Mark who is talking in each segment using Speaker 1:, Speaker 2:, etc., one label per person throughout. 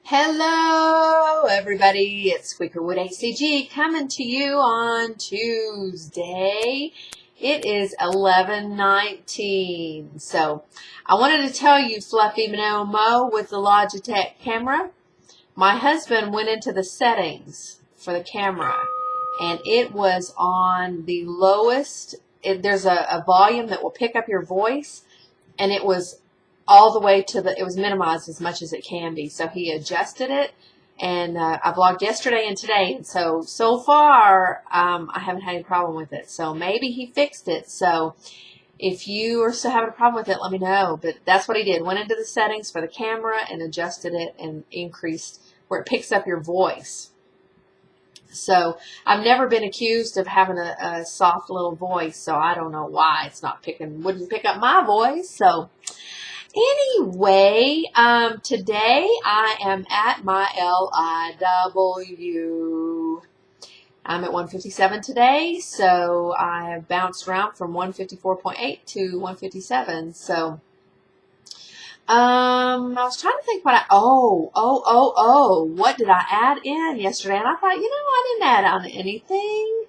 Speaker 1: Hello, everybody. It's Squeakerwood ACG coming to you on Tuesday. It is 11:19. So I wanted to tell you, Fluffy Mo with the Logitech camera, my husband went into the settings for the camera, and it was on the lowest. There's a volume that will pick up your voice, and it was all the way to it was minimized as much as it can be. So he adjusted it, and I vlogged yesterday and today, and so far I haven't had any problem with it. So maybe he fixed it. So if you are still having a problem with it, let me know. But that's what he did. Went into the settings for the camera and adjusted it and increased where it picks up your voice. So I've never been accused of having a soft little voice, so I don't know why it's not wouldn't pick up my voice. So anyway, today I am at my LIW. I'm at 157 today, so I have bounced around from 154.8 to 157. So I was trying to think what what did I add in yesterday? And I thought, I didn't add on anything.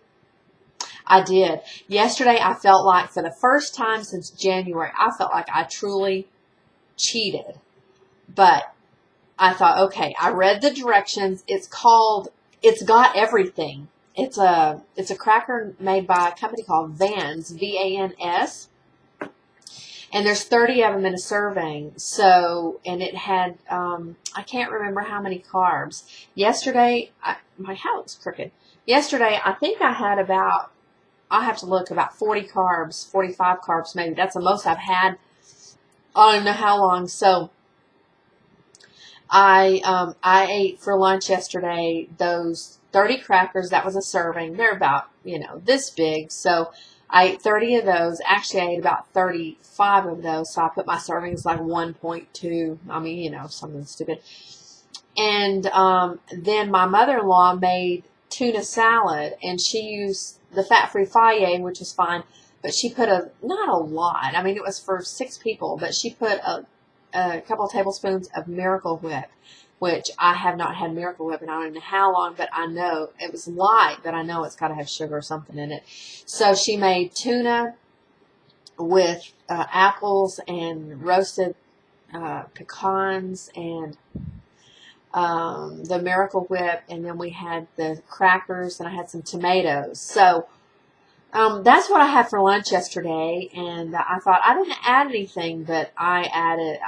Speaker 1: I did. Yesterday I felt like, for the first time since January, I felt like I truly cheated. But I thought, okay, I read the directions. It's got everything. It's a cracker made by a company called Vans, V-A-N-S. And there's 30 of them in a serving. So, and it had, I can't remember how many carbs. Yesterday, my hat looks crooked. Yesterday, I think I had about 40 carbs, 45 carbs maybe. That's the most I've had. I don't know how long. So I ate for lunch yesterday those 30 crackers. That was a serving. They're about, this big. So I ate 30 of those. Actually, I ate about 35 of those. So I put my servings like 1.2. I mean, something stupid. And then my mother-in-law made tuna salad, and she used the fat-free Fage, which is fine. But she put not a lot. I mean, it was for 6 people, but she put a couple of tablespoons of Miracle Whip, which I have not had Miracle Whip, and I don't know how long, but I know it was light, but I know it's got to have sugar or something in it. So she made tuna with apples and roasted pecans and the Miracle Whip, and then we had the crackers, and I had some tomatoes. So that's what I had for lunch yesterday, and I thought I didn't add anything, but I added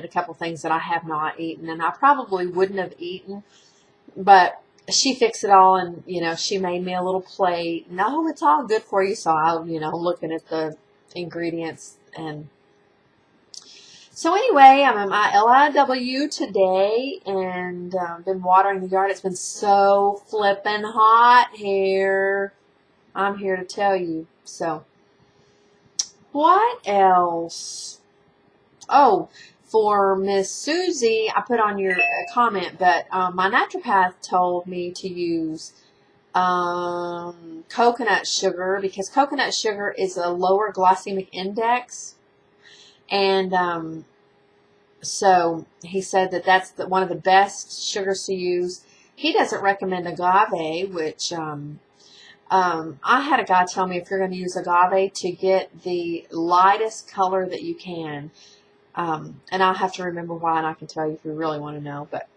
Speaker 1: a couple things that I have not eaten, and I probably wouldn't have eaten, but she fixed it all, and, she made me a little plate. No, it's all good for you, so I, looking at the ingredients, and so anyway, I'm at my LIW today, and been watering the yard. It's been so flippin' hot here. I'm here to tell you. So, what else? Oh, for Miss Susie, I put on your comment, but my naturopath told me to use coconut sugar, because coconut sugar is a lower glycemic index, and so he said that that's one of the best sugars to use. He doesn't recommend agave, which I had a guy tell me, if you're going to use agave, to get the lightest color that you can. And I'll have to remember why, and I can tell you if you really want to know. But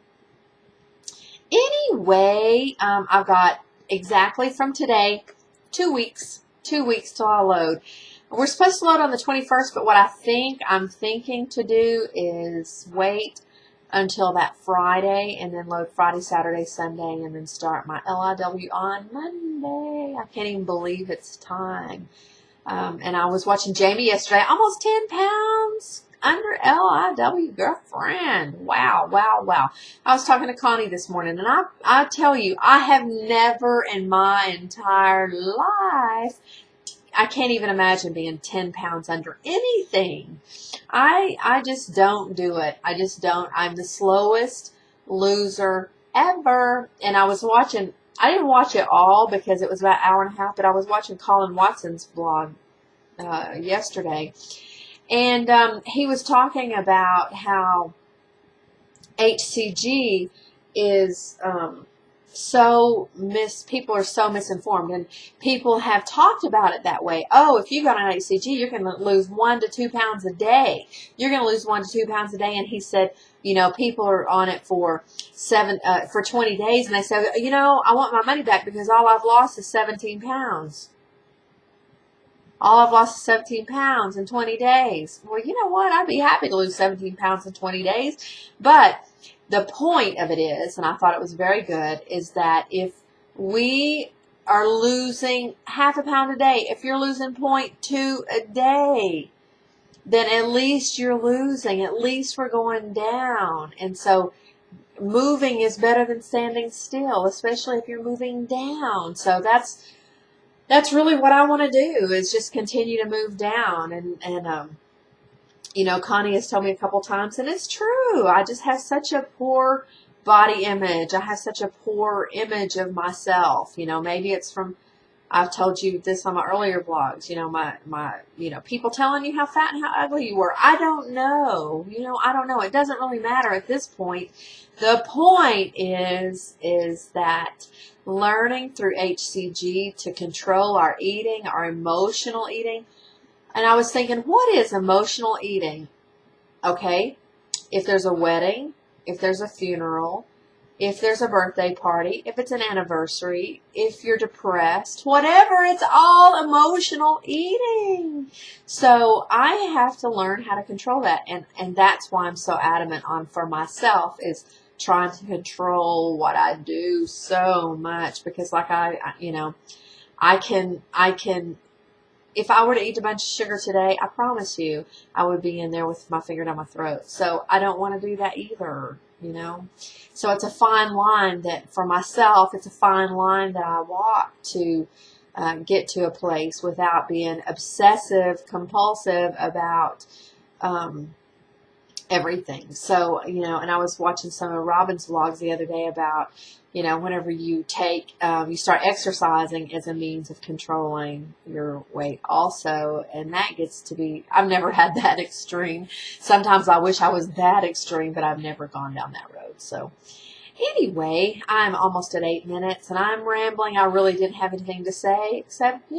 Speaker 1: anyway, I've got exactly from today 2 weeks. 2 weeks till I load. We're supposed to load on the 21st, but what I'm thinking to do is wait until that Friday, and then load Friday, Saturday, Sunday, and then start my LIW on Monday. I can't even believe it's time. And I was watching Jamie yesterday, almost 10 pounds under LIW, girlfriend. Wow, wow, wow. I was talking to Connie this morning, and I tell you, I have never in my entire life, I can't even imagine being 10 pounds under anything. I just don't do it. I just don't. I'm the slowest loser ever. And I was watching, I didn't watch it all because it was about an hour and a half, but I was watching Colin Watson's vlog yesterday. And he was talking about how HCG is people are so misinformed, and people have talked about it that way. Oh, if you got an HCG, you're going to lose 1 to 2 pounds a day. You're going to lose 1 to 2 pounds a day. And he said, people are on it for 20 days, and they say, I want my money back because all I've lost is 17 pounds. All I've lost is 17 pounds in 20 days. Well, you know what? I'd be happy to lose 17 pounds in 20 days. But the point of it is, and I thought it was very good, is that if we are losing half a pound a day, if you're losing 0.2 a day, then at least you're losing. At least we're going down. And so moving is better than standing still, especially if you're moving down. So that's really what I want to do, is just continue to move down. And Connie has told me a couple times, and it's true. I just have such a poor body image. I have such a poor image of myself. Maybe it's from, I've told you this on my earlier vlogs, my people telling you how fat and how ugly you were. I don't know. I don't know. It doesn't really matter at this point. The point is that learning through HCG to control our eating, our emotional eating. And I was thinking, what is emotional eating? Okay, if there's a wedding, if there's a funeral, if there's a birthday party, if it's an anniversary, if you're depressed, whatever, it's all emotional eating. So I have to learn how to control that. And that's why I'm so adamant on, for myself, is trying to control what I do so much. Because like I can, if I were to eat a bunch of sugar today, I promise you, I would be in there with my finger down my throat. So I don't want to do that either, So it's a fine line that, for myself, it's a fine line that I walk to get to a place without being obsessive, compulsive about everything. So, and I was watching some of Robin's vlogs the other day about, whenever you you start exercising as a means of controlling your weight also. And that gets to be, I've never had that extreme. Sometimes I wish I was that extreme, but I've never gone down that road. So anyway, I'm almost at 8 minutes and I'm rambling. I really didn't have anything to say except,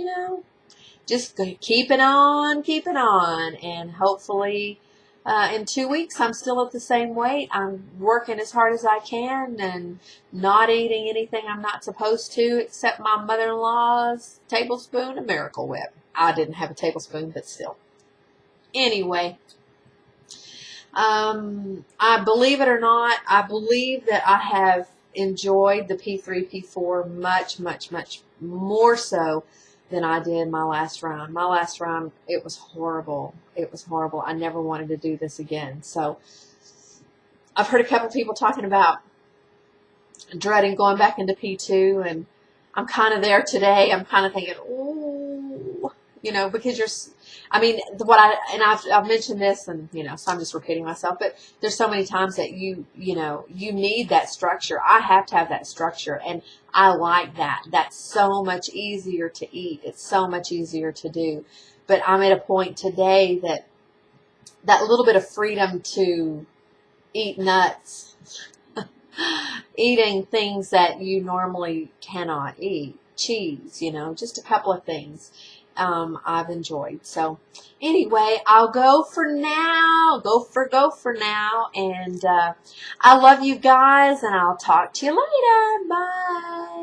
Speaker 1: just keep it on. And hopefully, in 2 weeks, I'm still at the same weight. I'm working as hard as I can and not eating anything I'm not supposed to, except my mother-in-law's tablespoon of Miracle Whip. I didn't have a tablespoon, but still. Anyway, I believe it or not, I believe that I have enjoyed the P3, P4 much, much, much more so than I did my last round. My last round, it was horrible. It was horrible. I never wanted to do this again. So I've heard a couple people talking about dreading going back into P2, and I'm kind of there today. I'm kind of thinking, ooh, because I've mentioned this, and so I'm just repeating myself, but there's so many times that you need that structure. I have to have that structure, and I like that. That's so much easier to eat. It's so much easier to do. But I'm at a point today that little bit of freedom to eat nuts, eating things that you normally cannot eat, cheese, just a couple of things. I've enjoyed. So anyway, I'll go for now. Go for now. And I love you guys, and I'll talk to you later. Bye.